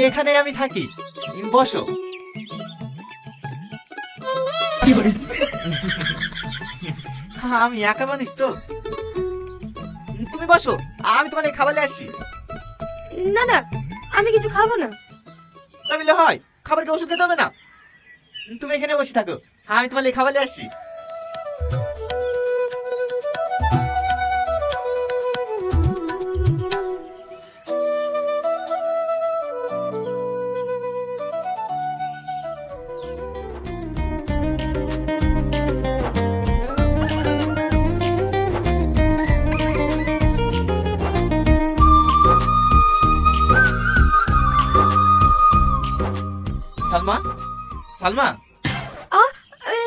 এখানে আমি থাকি, বসো। আমি একা মানুষ তো, তুমি বসো, আমি তোমার খাবার নিয়ে আসছি। না না, আমি কিছু খাবো না। তাহলে হয় খাবারকে ওষুধ খেতে হবে না? তুমি এখানে বসে থাকো, আমি তোমার খাবার নিয়ে আসছি। সালমা, সালমা।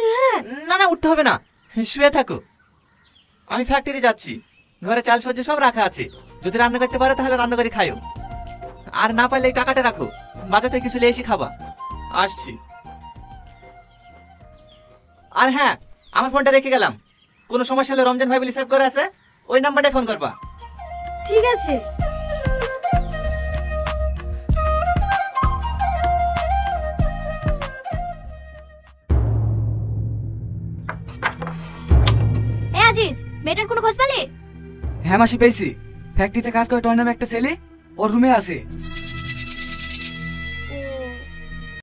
হ্যাঁ। না না, উঠতে হবে না, শুয়ে থাকো। আমি ফ্যাক্টরি যাচ্ছি, ঘরে চাল সবজি সব রাখা আছে, যদি রান্না করতে পারো তাহলে রান্না করে খাইও, আর না পারলে এই টাকাটা রাখো, বাজার থেকে কিছু নিয়ে এসে খাবা। আসছি। আর হ্যাঁ, আমার ফোনটা রেখে গেলাম, কোনো সমস্যা হলে রমজান ভাই বলে সেভ করে আছে, ওই নাম্বারটায় ফোন করবা। ঠিক আছে। আজিজ, মেয়েটার কোনো খোঁজ পেলে? হ্যাঁ মাসি, পেয়েছি। ফ্যাক্টরিতে কাজ করে টয় নামে একটা ছেলে ওর রুমে আছে।